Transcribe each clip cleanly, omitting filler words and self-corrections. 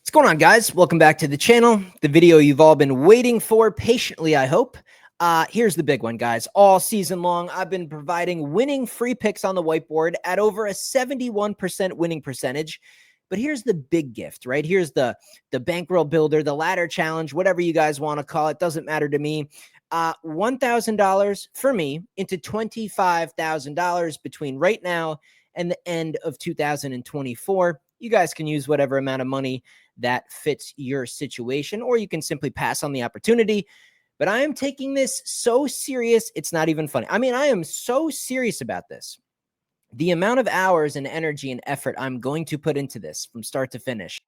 What's going on, guys? Welcome back to the channel. The video you've all been waiting for patiently, I hope. Here's the big one, guys. All season long, I've been providing winning free picks on the whiteboard at over a 71% winning percentage. But here's the big gift, right? Here's the bankroll builder, the ladder challenge, whatever you guys want to call it. Doesn't matter to me. $1,000 for me into $25,000 between right now and the end of 2024. You guys can use whatever amount of money that fits your situation, or you can simply pass on the opportunity. But I am taking this so serious, it's not even funny. I mean, I am so serious about this. The amount of hours and energy and effort I'm going to put into this from start to finish,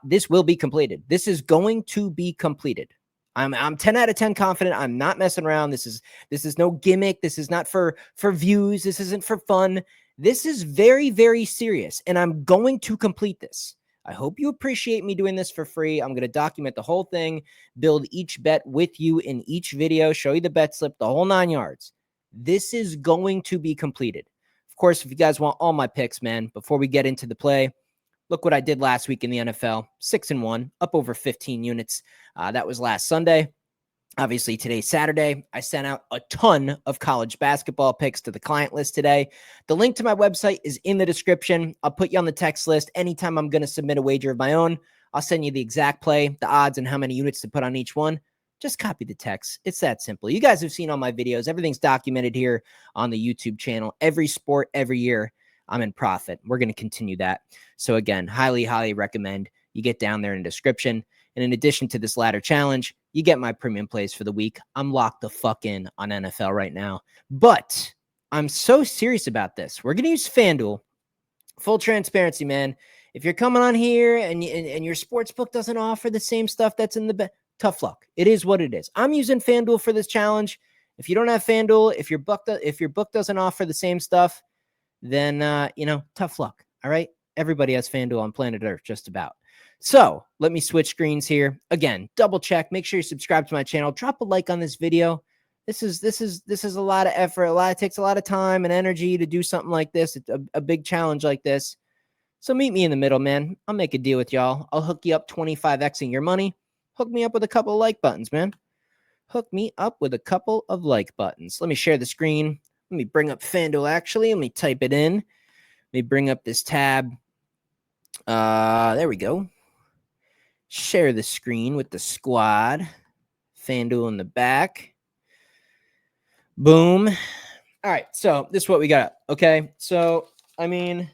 this will be completed. This is going to be completed. I'm 10 out of 10 confident. I'm not messing around. This is no gimmick. This is not for views. This isn't for fun. This is very, very serious, and I'm going to complete this. I hope you appreciate me doing this for free. I'm going to document the whole thing, build each bet with you in each video, show you the bet slip, the whole 9 yards. This is going to be completed. Of course, if you guys want all my picks, man, before we get into the play, look what I did last week in the NFL. 6-1, up over 15 units. That was last Sunday. Obviously, today's Saturday. I sent out a ton of college basketball picks to the client list today. The link to my website is in the description. I'll put you on the text list. Anytime I'm going to submit a wager of my own, I'll send you the exact play, the odds, and how many units to put on each one. Just copy the text. It's that simple. You guys have seen all my videos. Everything's documented here on the YouTube channel. Every sport, every year, I'm in profit. We're going to continue that. So again, highly, highly recommend you get down there in the description. And in addition to this ladder challenge, you get my premium plays for the week. I'm locked the fuck in on NFL right now. But I'm so serious about this. We're going to use FanDuel. Full transparency, man. If you're coming on here and your sports book doesn't offer the same stuff that's in the bet, tough luck. It is what it is. I'm using FanDuel for this challenge. If you don't have FanDuel, if your book doesn't offer the same stuff, then tough luck. All right. Everybody has FanDuel on planet Earth, just about. So let me switch screens here. Again, double check. Make sure you subscribe to my channel. Drop a like on this video. This is a lot of effort. It takes a lot of time and energy to do something like this. It's a big challenge like this. So meet me in the middle, man. I'll make a deal with y'all. I'll hook you up 25xing your money. Hook me up with a couple of like buttons, man. Hook me up with a couple of like buttons. Let me share the screen. Let me bring up FanDuel, actually. Let me type it in. Let me bring up this tab. There we go. Share the screen with the squad. FanDuel in the back. Boom. All right, so this is what we got. Okay, so I mean,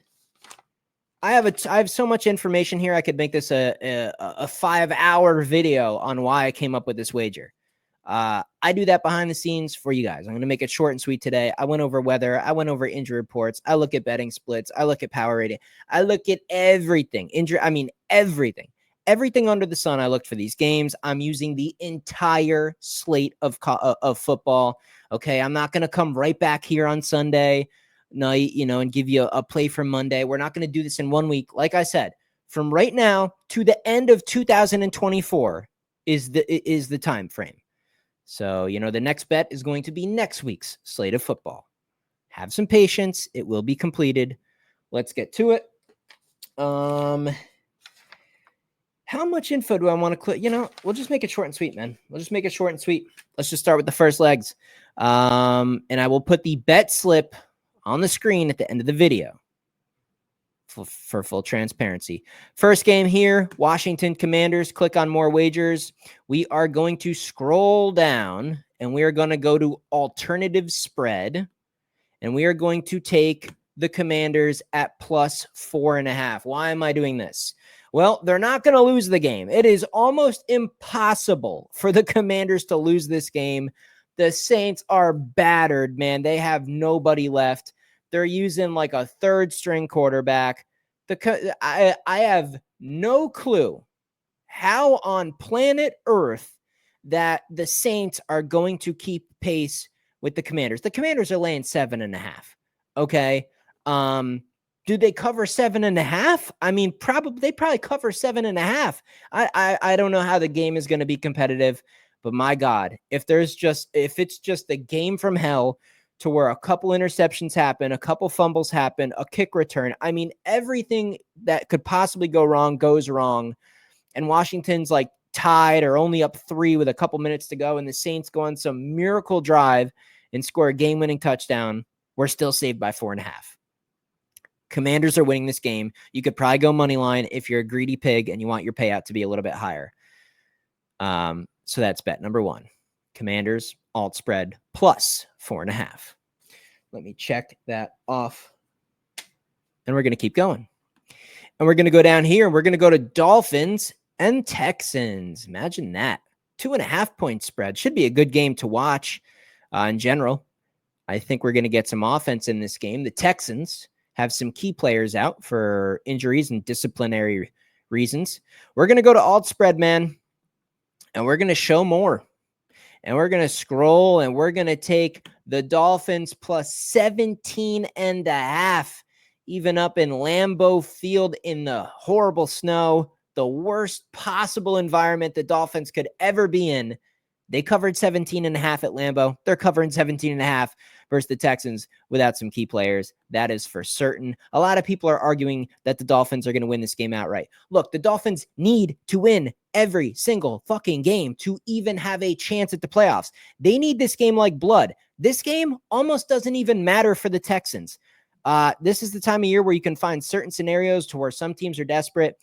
I have so much information here. I could make this a 5-hour video on why I came up with this wager. I do that behind the scenes for you guys. I'm going to make it short and sweet today. I went over weather. I went over injury reports. I look at betting splits. I look at power rating. I look at everything. Everything. Everything under the sun. I looked for these games. I'm using the entire slate of football. Okay, I'm not going to come right back here on Sunday night, and give you a play for Monday. We're not going to do this in 1 week. Like I said, from right now to the end of 2024 is the time frame. So, the next bet is going to be next week's slate of football. Have some patience. It will be completed. Let's get to it. How much info do I want to click? We'll just make it short and sweet, man. We'll just make it short and sweet. Let's just start with the first legs. And I will put the bet slip on the screen at the end of the video for full transparency. First game here, Washington Commanders. Click on more wagers. We are going to scroll down and we are going to go to alternative spread. And we are going to take the Commanders at +4.5. Why am I doing this? Well, they're not going to lose the game. It is almost impossible for the Commanders to lose this game. The Saints are battered, man. They have nobody left. They're using like a third-string quarterback. I have no clue how on planet Earth that the Saints are going to keep pace with the Commanders. The Commanders are laying 7.5. Okay. Do they cover 7.5? I mean, they probably cover 7.5. I don't know how the game is going to be competitive, but my God, if it's just a game from hell to where a couple interceptions happen, a couple fumbles happen, a kick return. I mean, everything that could possibly go wrong goes wrong. and Washington's like tied or only up 3 with a couple minutes to go, and the Saints go on some miracle drive and score a game-winning touchdown, we're still saved by 4.5. Commanders are winning this game. You could probably go money line if you're a greedy pig and you want your payout to be a little bit higher. So that's bet number 1. Commanders alt spread plus 4.5. Let me check that off. And we're going to keep going. And we're going to go down here and we're going to go to Dolphins and Texans. Imagine that. 2.5 point spread. Should be a good game to watch in general. I think we're going to get some offense in this game. The Texans have some key players out for injuries and disciplinary reasons. We're going to go to alt spread, man. And we're going to show more. And we're going to scroll and we're going to take the Dolphins plus 17.5, even up in Lambeau Field in the horrible snow, the worst possible environment the Dolphins could ever be in. They covered 17.5 at Lambeau. They're covering 17.5 versus the Texans without some key players. That is for certain. A lot of people are arguing that the Dolphins are going to win this game outright. Look, the Dolphins need to win every single fucking game to even have a chance at the playoffs. They need this game like blood. This game almost doesn't even matter for the Texans. This is the time of year where you can find certain scenarios to where some teams are desperate.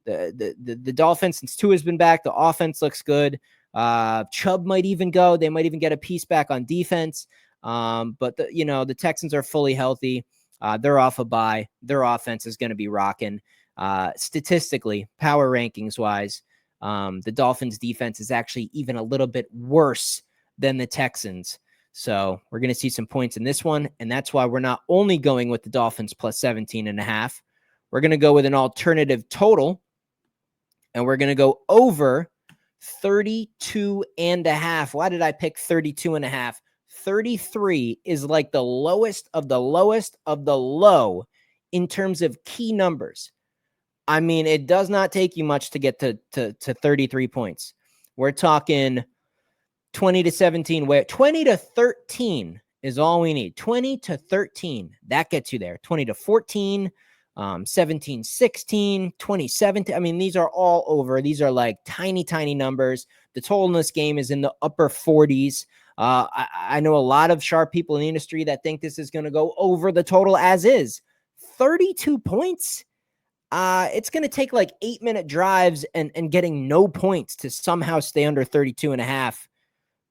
The Dolphins, since Tua has been back, the offense looks good. Chubb might even go. They might even get a piece back on defense. But the Texans are fully healthy. They're off a bye. Their offense is going to be rocking. Statistically, power rankings wise, the Dolphins defense is actually even a little bit worse than the Texans. So we're going to see some points in this one. And that's why we're not only going with the Dolphins plus 17.5. We're going to go with an alternative total. And we're going to go over 32.5. Why did I pick 32.5? 33 is like the lowest of the lowest of the low in terms of key numbers. I mean, it does not take you much to get to 33 points. We're talking 20 to 17. 20 to 13 is all we need. 20 to 13. That gets you there. 20 to 14. 17, 16, 27. I mean, these are all over. These are like tiny, tiny numbers. The total in this game is in the upper 40s. I know a lot of sharp people in the industry that think this is going to go over the total as is. 32 points. It's going to take like 8-minute drives and getting no points to somehow stay under 32.5.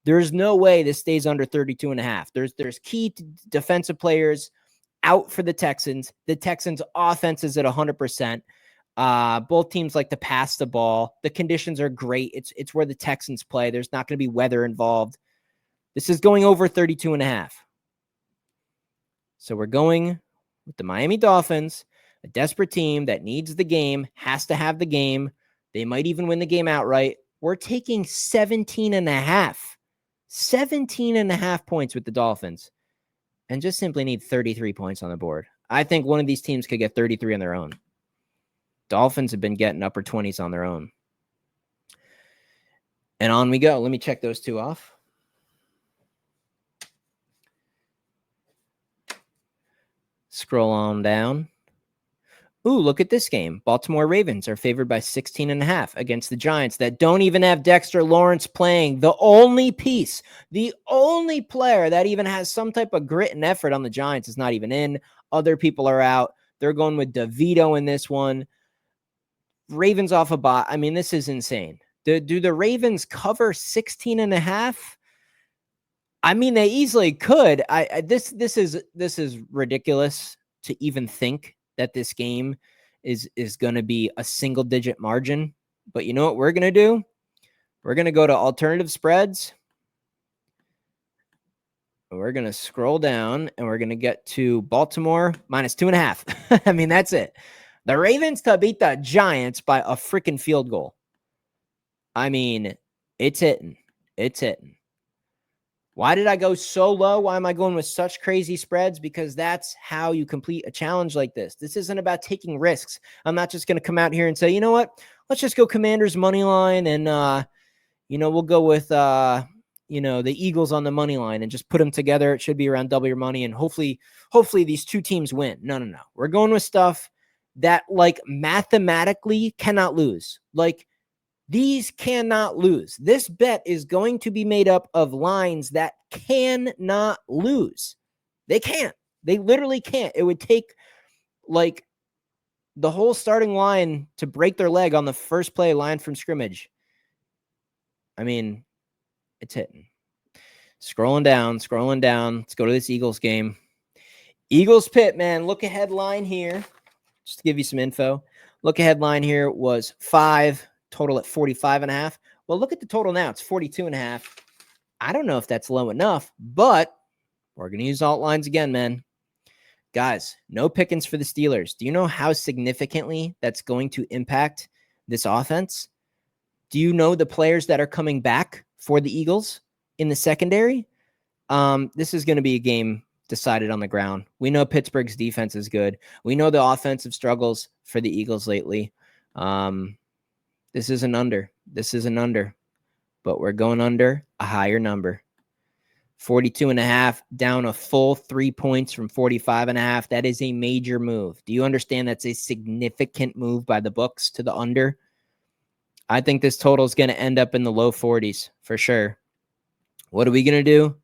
There's no way this stays under 32.5. There's key defensive players out for the Texans. The Texans offense is at 100%. Both teams like to pass the ball. The conditions are great. It's where the Texans play. There's not going to be weather involved. This is going over 32.5. So we're going with the Miami Dolphins, a desperate team that needs the game, has to have the game. They might even win the game outright. We're taking 17.5. 17.5 points with the Dolphins. And just simply need 33 points on the board. I think one of these teams could get 33 on their own. Dolphins have been getting upper 20s on their own. And on we go. Let me check those two off. Scroll on down. Ooh, look at this game. Baltimore Ravens are favored by 16.5 against the Giants that don't even have Dexter Lawrence playing. The only piece, the only player that even has some type of grit and effort on the Giants is not even in. Other people are out. They're going with DeVito in this one. Ravens off a bye. I mean, this is insane. Do the Ravens cover 16.5? I mean, they easily could. This is ridiculous to even think that this game is going to be a single digit margin. But you know what we're going to do? We're going to go to alternative spreads. We're going to scroll down and we're going to get to Baltimore minus 2.5. I mean, that's it. The Ravens to beat the Giants by a freaking field goal. I mean, it's hitting. It's hitting. Why did I go so low? Why am I going with such crazy spreads? Because that's how you complete a challenge like this. This isn't about taking risks. I'm not just going to come out here and say, you know what? Let's just go Commanders money line and, we'll go with, the Eagles on the money line and just put them together. It should be around double your money. And hopefully these two teams win. No. We're going with stuff that like mathematically cannot lose. Like These cannot lose. This bet is going to be made up of lines that cannot lose. They can't. They literally can't. It would take like the whole starting line to break their leg on the first play line from scrimmage. I mean, it's hitting. Scrolling down. Let's go to this Eagles game. Eagles Pitt, man. Look ahead line here. Just to give you some info. Look ahead line here was 5, total at 45.5. Well, look at the total now. It's 42.5. I don't know if that's low enough, but we're going to use alt lines again, man. Guys, no Pickens for the Steelers. Do you know how significantly that's going to impact this offense? Do you know the players that are coming back for the Eagles in the secondary? This is going to be a game decided on the ground. We know Pittsburgh's defense is good. We know the offensive struggles for the Eagles lately. This is an under. But we're going under a higher number. 42.5, down a full 3 points from 45.5. That is a major move. Do you understand that's a significant move by the books to the under? I think this total is going to end up in the low 40s for sure. What are we going to do?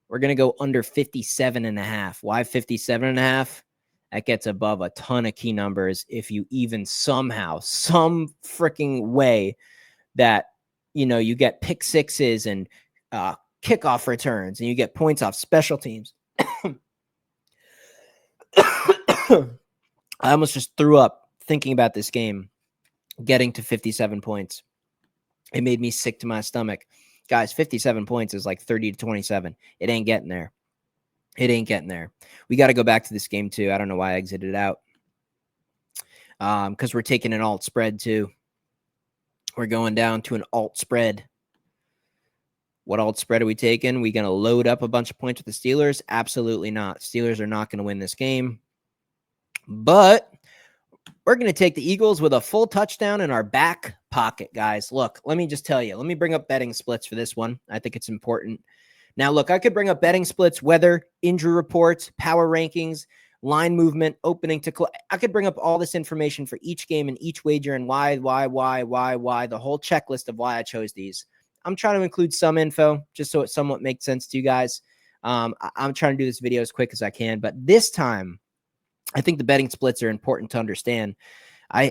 We're going to go under 57.5. Why 57.5? That gets above a ton of key numbers if you even somehow, some freaking way that, you get pick sixes and kickoff returns, and you get points off special teams. I almost just threw up thinking about this game getting to 57 points. It made me sick to my stomach. Guys, 57 points is like 30-27. It ain't getting there. We got to go back to this game too. I don't know why I exited out. Because we're taking an alt spread too. We're going down to an alt spread. What alt spread are we taking? We going to load up a bunch of points with the Steelers? Absolutely not. Steelers are not going to win this game. But we're going to take the Eagles with a full touchdown in our back pocket, guys. Look, let me just tell you. Let me bring up betting splits for this one. I think it's important. Now, look, I could bring up betting splits, weather, injury reports, power rankings, line movement, opening to I could bring up all this information for each game and each wager and why, the whole checklist of why I chose these. I'm trying to include some info just so it somewhat makes sense to you guys. I'm trying to do this video as quick as I can, but this time I think the betting splits are important to understand.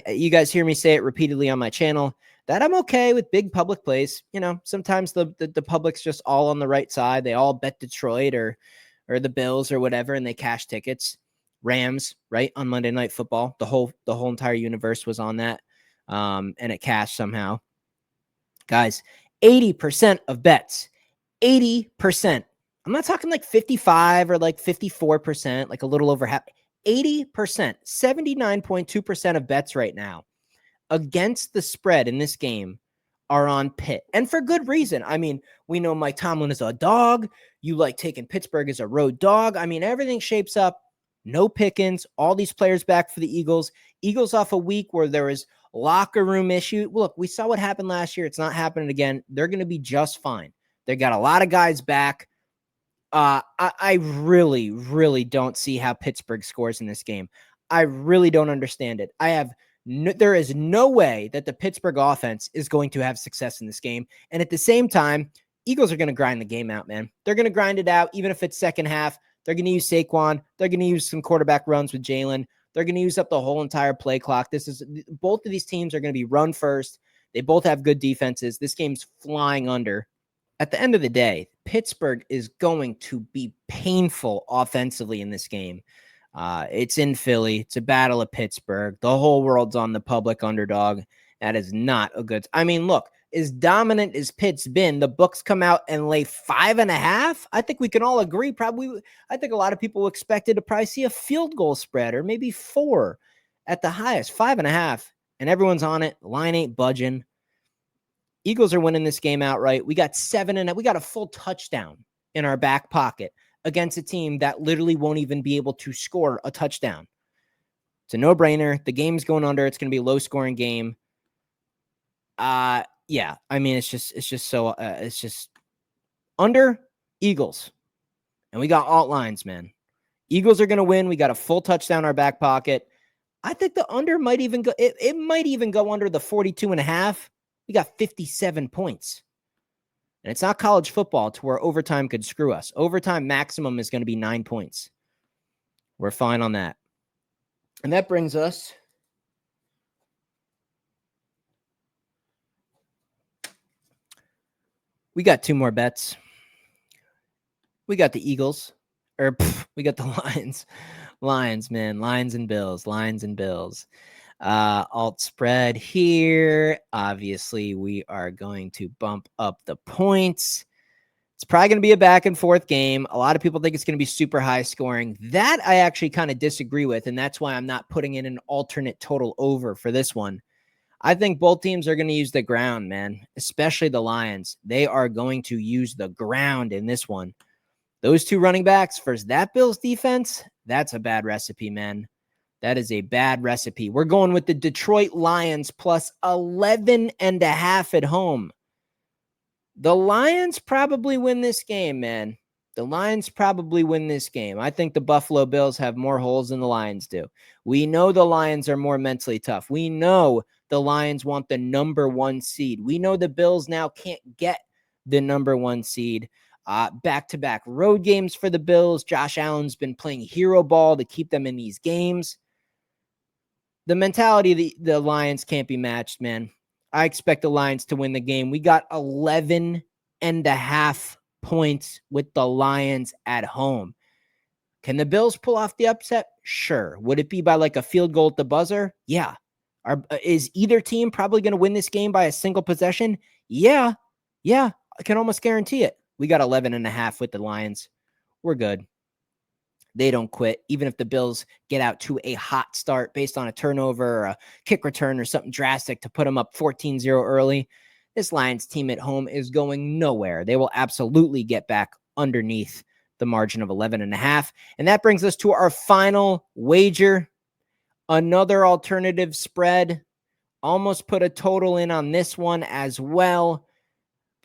You guys hear me say it repeatedly on my channel that I'm okay with big public plays. Sometimes the public's just all on the right side. They all bet Detroit or the Bills or whatever, and they cash tickets. Rams, right, on Monday Night Football. The whole entire universe was on that, and it cashed somehow. Guys, 80% of bets, 80%. I'm not talking like 55 or like 54%, like a little over half. 80%, 79.2% of bets right now against the spread in this game are on Pitt. And for good reason. I mean, we know Mike Tomlin is a dog. You like taking Pittsburgh as a road dog. I mean, everything shapes up. No Pickens, all these players back for the Eagles. Eagles off a week where there was locker room issue. Look, we saw what happened last year. It's not happening again. They're going to be just fine. They got a lot of guys back. I really, really don't see how Pittsburgh scores in this game. I really don't understand it. There is no way that the Pittsburgh offense is going to have success in this game. And at the same time, Eagles are going to grind the game out, man. They're going to grind it out, even if it's second half. They're going to use Saquon. They're going to use some quarterback runs with Jalen. They're going to use up the whole entire play clock. Both of these teams are going to be run first. They both have good defenses. This game's flying under. At the end of the day, Pittsburgh is going to be painful offensively in this game. It's in Philly. It's a battle of Pittsburgh. The whole world's on the public underdog. That is not a good. I mean, look, as dominant as Pitt's been, the books come out and lay 5.5. I think we can all agree. I think a lot of people expected to probably see a field goal spread or maybe 4 at the highest, 5.5, and everyone's on it. The line ain't budging. Eagles are winning this game outright. We got 7 and we got a full touchdown in our back pocket against a team that literally won't even be able to score a touchdown. It's a no-brainer. The game's going under. It's going to be a low-scoring game. Yeah, I mean, it's just under Eagles. And we got alt lines, man. Eagles are going to win. We got a full touchdown in our back pocket. I think the under might even go, it might even go under the 42.5. We got 57 points. And it's not college football to where overtime could screw us. Overtime maximum is going to be 9 points. We're fine on that. And that brings us we got 2 more bets. We got the Eagles. We got the Lions. Lions, man. Lions and Bills. Alt spread here. Obviously, we are going to bump up the points. It's probably going to be a back and forth game. A lot of people think it's going to be super high scoring. That I actually kind of disagree with, and that's why I'm not putting in an alternate total over for this one. I think both teams are going to use the ground, man, especially the Lions. They are going to use the ground in this one. Those 2 running backs versus that Bills defense, that's a bad recipe, man. That is a bad recipe. We're going with the Detroit Lions plus 11.5 at home. The Lions probably win this game, man. The Lions probably win this game. I think the Buffalo Bills have more holes than the Lions do. We know the Lions are more mentally tough. We know the Lions want the number 1 seed. We know the Bills now can't get the number 1 seed. Back-to-back road games for the Bills. Josh Allen's been playing hero ball to keep them in these games. The mentality of the Lions can't be matched, man. I expect the Lions to win the game. We got 11.5 points with the Lions at home. Can the Bills pull off the upset? Sure. Would it be by like a field goal at the buzzer? Yeah. Is either team probably going to win this game by a single possession? Yeah. I can almost guarantee it. We got 11.5 with the Lions. We're good. They don't quit. Even if the Bills get out to a hot start based on a turnover or a kick return or something drastic to put them up 14-0 early, this Lions team at home is going nowhere. They will absolutely get back underneath the margin of 11.5. And that brings us to our final wager. Another alternative spread. Almost put a total in on this one as well.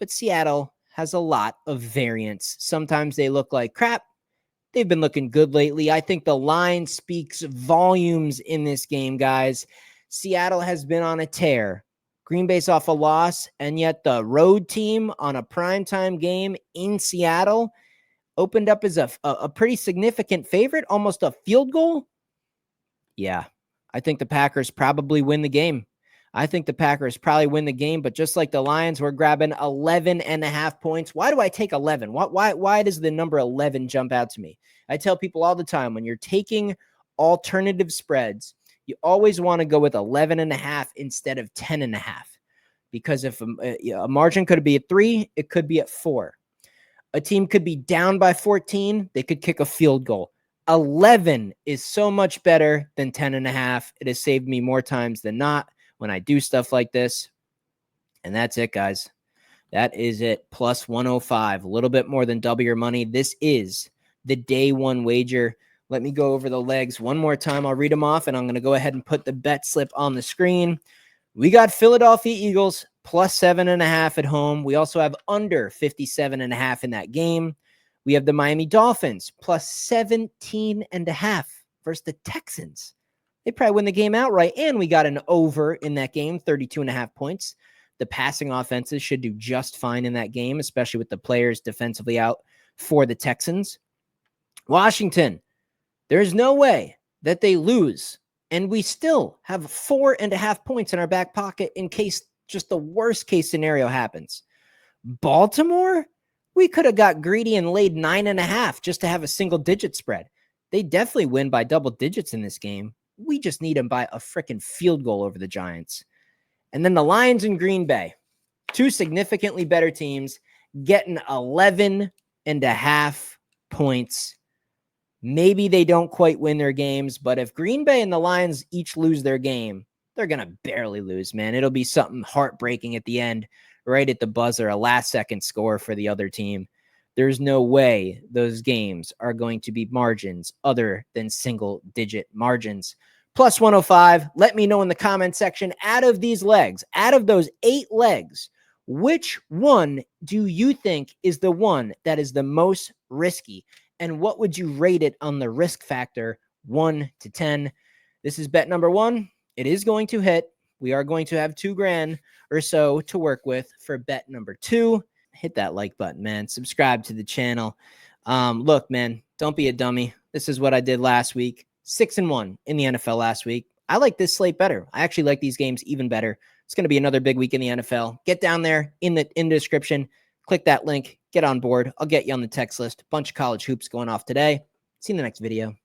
But Seattle has a lot of variance. Sometimes they look like crap. They've been looking good lately. I think the line speaks volumes in this game, guys. Seattle has been on a tear. Green Bay's off a loss, and yet the road team on a primetime game in Seattle opened up as a pretty significant favorite, almost a field goal. Yeah, I think the Packers probably win the game. But just like the Lions, we're grabbing 11.5 points. Why do I take 11? Why does the number 11 jump out to me? I tell people all the time, when you're taking alternative spreads, you always want to go with 11.5 instead of 10.5. Because if a margin could be at 3, it could be at 4. A team could be down by 14. They could kick a field goal. 11 is so much better than 10.5. It has saved me more times than not when I do stuff like this. And that's it, guys. That is it. Plus 105, a little bit more than double your money. This is the day one wager. Let me go over the legs one more time. I'll read them off, and I'm going to go ahead and put the bet slip on the screen. We got Philadelphia Eagles plus 7.5 at home. We also have under 57.5 in that game. We have the Miami Dolphins plus 17.5 versus the Texans. They probably win the game outright, and we got an over in that game, 32.5 points. The passing offenses should do just fine in that game, especially with the players defensively out for the Texans. Washington, there's no way that they lose, and we still have 4.5 points in our back pocket in case just the worst case scenario happens. Baltimore, we could have got greedy and laid 9.5 just to have a single-digit spread. They definitely win by double digits in this game. We just need them by a freaking field goal over the Giants. And then the Lions and Green Bay, two significantly better teams, getting 11.5 points. Maybe they don't quite win their games, but if Green Bay and the Lions each lose their game, they're going to barely lose, man. It'll be something heartbreaking at the end, right at the buzzer, a last-second score for the other team. There's no way those games are going to be margins other than single-digit margins. Plus 105, let me know in the comment section, out of these legs, out of those 8 legs, which one do you think is the one that is the most risky? And what would you rate it on the risk factor, 1 to 10? This is bet number 1. It is going to hit. we are going to have $2,000 or so to work with for bet number 2. Hit that like button, man. Subscribe to the channel. Look, man, don't be a dummy. This is what I did last week. 6-1 in the NFL last week. I like this slate better. I actually like these games even better. It's going to be another big week in the NFL. Get down there in the description. Click that link. Get on board. I'll get you on the text list. Bunch of college hoops going off today. See you in the next video.